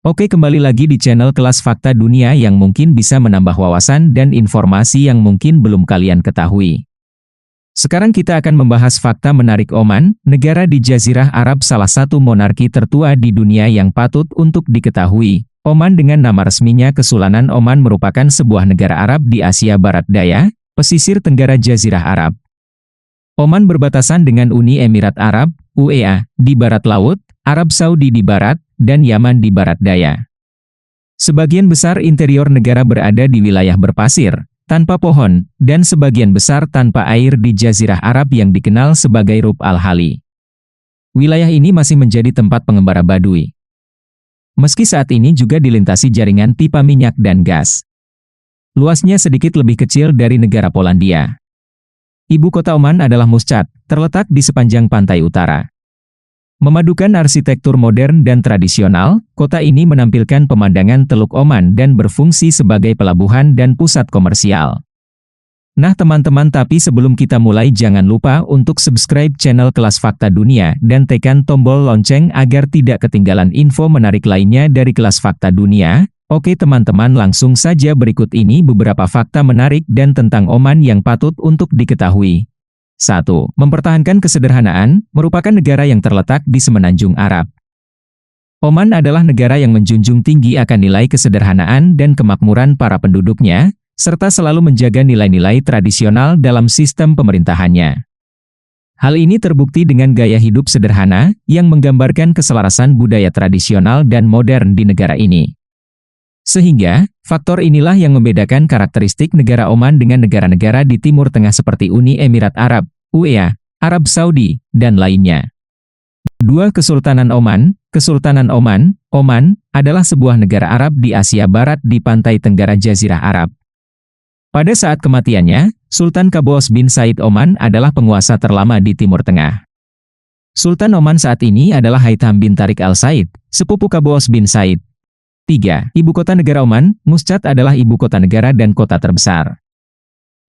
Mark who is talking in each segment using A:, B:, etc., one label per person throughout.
A: Oke, kembali lagi di channel Kelas Fakta Dunia yang mungkin bisa menambah wawasan dan informasi yang mungkin belum kalian ketahui. Sekarang kita akan membahas fakta menarik Oman, negara di Jazirah Arab, salah satu monarki tertua di dunia yang patut untuk diketahui. Oman dengan nama resminya Kesultanan Oman merupakan sebuah negara Arab di Asia Barat Daya, pesisir tenggara Jazirah Arab. Oman berbatasan dengan Uni Emirat Arab, UEA, di barat laut, Arab Saudi di barat, dan Yaman di barat daya. Sebagian besar interior negara berada di wilayah berpasir, tanpa pohon, dan sebagian besar tanpa air di Jazirah Arab yang dikenal sebagai Rub al-Khali. Wilayah ini masih menjadi tempat pengembara Badui. Meski saat ini juga dilintasi jaringan pipa minyak dan gas. Luasnya sedikit lebih kecil dari negara Polandia. Ibu kota Oman adalah Muscat, terletak di sepanjang pantai utara. Memadukan arsitektur modern dan tradisional, kota ini menampilkan pemandangan Teluk Oman dan berfungsi sebagai pelabuhan dan pusat komersial. Nah teman-teman, tapi sebelum kita mulai jangan lupa untuk subscribe channel Kelas Fakta Dunia dan tekan tombol lonceng agar tidak ketinggalan info menarik lainnya dari Kelas Fakta Dunia. Oke teman-teman, langsung saja berikut ini beberapa fakta menarik dan tentang Oman yang patut untuk diketahui. 1. Mempertahankan kesederhanaan, merupakan negara yang terletak di semenanjung Arab. Oman adalah negara yang menjunjung tinggi akan nilai kesederhanaan dan kemakmuran para penduduknya, serta selalu menjaga nilai-nilai tradisional dalam sistem pemerintahannya. Hal ini terbukti dengan gaya hidup sederhana, yang menggambarkan keselarasan budaya tradisional dan modern di negara ini. Sehingga, faktor inilah yang membedakan karakteristik negara Oman dengan negara-negara di Timur Tengah seperti Uni Emirat Arab, UEA, Arab Saudi, dan lainnya. 2. Kesultanan Oman. Kesultanan Oman, Oman, adalah sebuah negara Arab di Asia Barat di pantai tenggara Jazirah Arab. Pada saat kematiannya, Sultan Qaboos bin Said Oman adalah penguasa terlama di Timur Tengah. Sultan Oman saat ini adalah Haitham bin Tariq al-Said, sepupu Qaboos bin Said. 3. Ibu kota negara Oman, Muscat adalah ibu kota negara dan kota terbesar.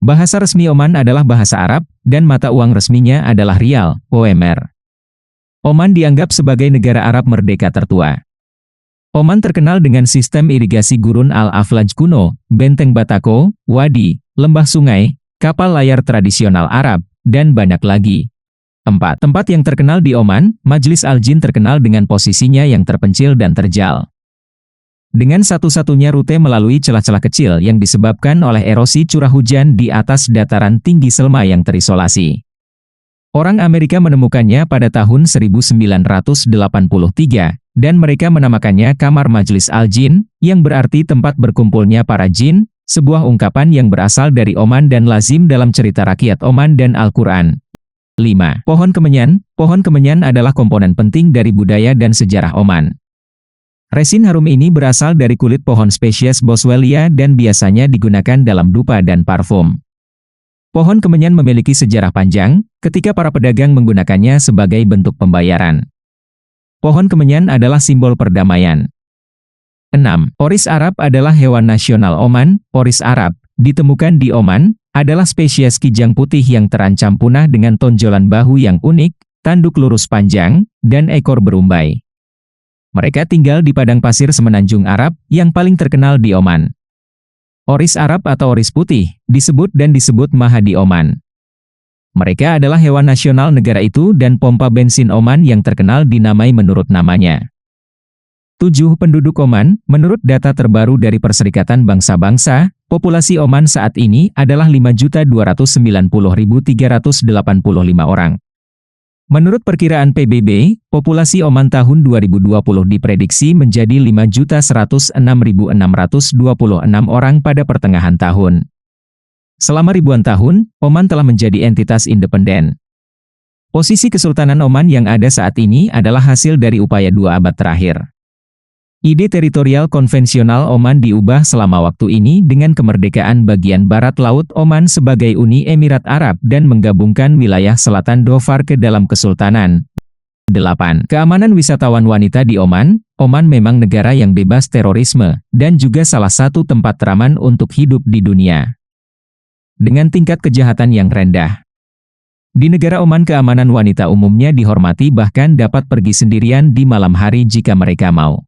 A: Bahasa resmi Oman adalah bahasa Arab, dan mata uang resminya adalah Rial, OMR. Oman dianggap sebagai negara Arab merdeka tertua. Oman terkenal dengan sistem irigasi gurun Al-Aflaj kuno, benteng Batako, wadi, lembah sungai, kapal layar tradisional Arab, dan banyak lagi. 4. Tempat yang terkenal di Oman, Majlis Al-Jin terkenal dengan posisinya yang terpencil dan terjal. Dengan satu-satunya rute melalui celah-celah kecil yang disebabkan oleh erosi curah hujan di atas dataran tinggi Selma yang terisolasi. Orang Amerika menemukannya pada tahun 1983, dan mereka menamakannya Kamar Majlis Al-Jin, yang berarti tempat berkumpulnya para jin, sebuah ungkapan yang berasal dari Oman dan lazim dalam cerita rakyat Oman dan Al-Quran. 5. Pohon kemenyan. Pohon kemenyan adalah komponen penting dari budaya dan sejarah Oman. Resin harum ini berasal dari kulit pohon spesies Boswellia dan biasanya digunakan dalam dupa dan parfum. Pohon kemenyan memiliki sejarah panjang, ketika para pedagang menggunakannya sebagai bentuk pembayaran. Pohon kemenyan adalah simbol perdamaian. 6. Oris Arab adalah hewan nasional Oman. Oris Arab, ditemukan di Oman, adalah spesies kijang putih yang terancam punah dengan tonjolan bahu yang unik, tanduk lurus panjang, dan ekor berumbai. Mereka tinggal di padang pasir semenanjung Arab, yang paling terkenal di Oman. Oris Arab atau oris putih, disebut maha di Oman. Mereka adalah hewan nasional negara itu dan pompa bensin Oman yang terkenal dinamai menurut namanya. 7. Penduduk Oman. Menurut data terbaru dari Perserikatan Bangsa-Bangsa, populasi Oman saat ini adalah 5.290.385 orang. Menurut perkiraan PBB, populasi Oman tahun 2020 diprediksi menjadi 5.106.626 orang pada pertengahan tahun. Selama ribuan tahun, Oman telah menjadi entitas independen. Posisi Kesultanan Oman yang ada saat ini adalah hasil dari upaya 2 abad terakhir. Ide teritorial konvensional Oman diubah selama waktu ini dengan kemerdekaan bagian barat laut Oman sebagai Uni Emirat Arab dan menggabungkan wilayah selatan Dhofar ke dalam kesultanan. 8. Keamanan wisatawan wanita di Oman. Oman memang negara yang bebas terorisme, dan juga salah satu tempat teraman untuk hidup di dunia. Dengan tingkat kejahatan yang rendah. Di negara Oman keamanan wanita umumnya dihormati bahkan dapat pergi sendirian di malam hari jika mereka mau.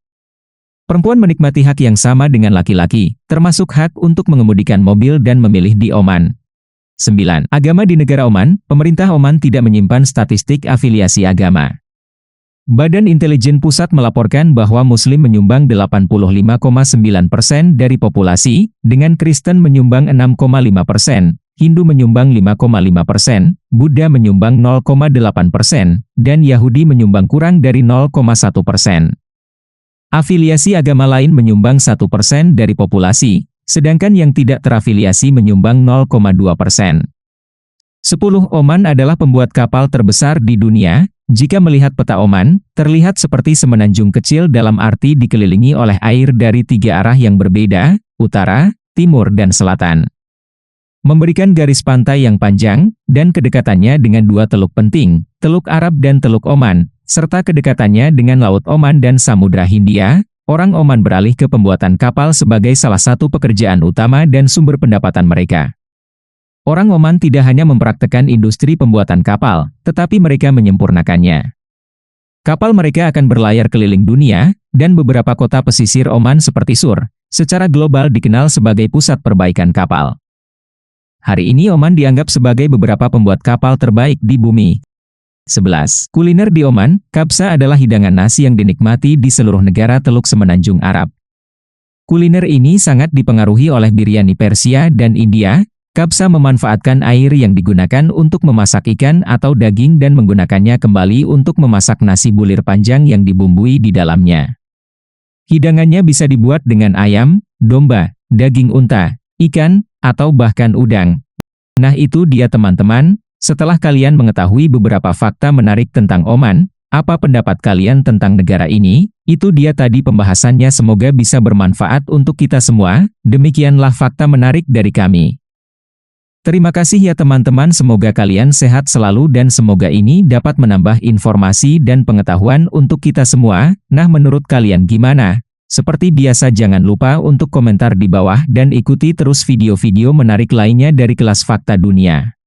A: Perempuan menikmati hak yang sama dengan laki-laki, termasuk hak untuk mengemudikan mobil dan memilih di Oman. 9. Agama di negara Oman. Pemerintah Oman tidak menyimpan statistik afiliasi agama. Badan Intelijen Pusat melaporkan bahwa Muslim menyumbang 85,9% dari populasi, dengan Kristen menyumbang 6,5%, Hindu menyumbang 5,5%, Buddha menyumbang 0,8%, dan Yahudi menyumbang kurang dari 0,1%. Afiliasi agama lain menyumbang 1% dari populasi, sedangkan yang tidak terafiliasi menyumbang 0,2%. 10. Oman adalah pembuat kapal terbesar di dunia. Jika melihat peta Oman, terlihat seperti semenanjung kecil dalam arti dikelilingi oleh air dari 3 arah yang berbeda, utara, timur dan selatan. Memberikan garis pantai yang panjang, dan kedekatannya dengan 2 teluk penting, Teluk Arab dan Teluk Oman, serta kedekatannya dengan Laut Oman dan Samudra Hindia, orang Oman beralih ke pembuatan kapal sebagai salah satu pekerjaan utama dan sumber pendapatan mereka. Orang Oman tidak hanya mempraktekkan industri pembuatan kapal, tetapi mereka menyempurnakannya. Kapal mereka akan berlayar keliling dunia, dan beberapa kota pesisir Oman seperti Sur, secara global dikenal sebagai pusat perbaikan kapal. Hari ini Oman dianggap sebagai beberapa pembuat kapal terbaik di bumi. 11. Kuliner di Oman. Kabsa adalah hidangan nasi yang dinikmati di seluruh negara Teluk Semenanjung Arab. Kuliner ini sangat dipengaruhi oleh biryani Persia dan India. Kabsa memanfaatkan air yang digunakan untuk memasak ikan atau daging dan menggunakannya kembali untuk memasak nasi bulir panjang yang dibumbui di dalamnya. Hidangannya bisa dibuat dengan ayam, domba, daging unta, ikan, atau bahkan udang. Nah itu dia teman-teman. Setelah kalian mengetahui beberapa fakta menarik tentang Oman, apa pendapat kalian tentang negara ini? Itu dia tadi pembahasannya, semoga bisa bermanfaat untuk kita semua. Demikianlah fakta menarik dari kami. Terima kasih ya teman-teman, semoga kalian sehat selalu dan semoga ini dapat menambah informasi dan pengetahuan untuk kita semua. Nah menurut kalian gimana? Seperti biasa jangan lupa untuk komentar di bawah dan ikuti terus video-video menarik lainnya dari Kelas Fakta Dunia.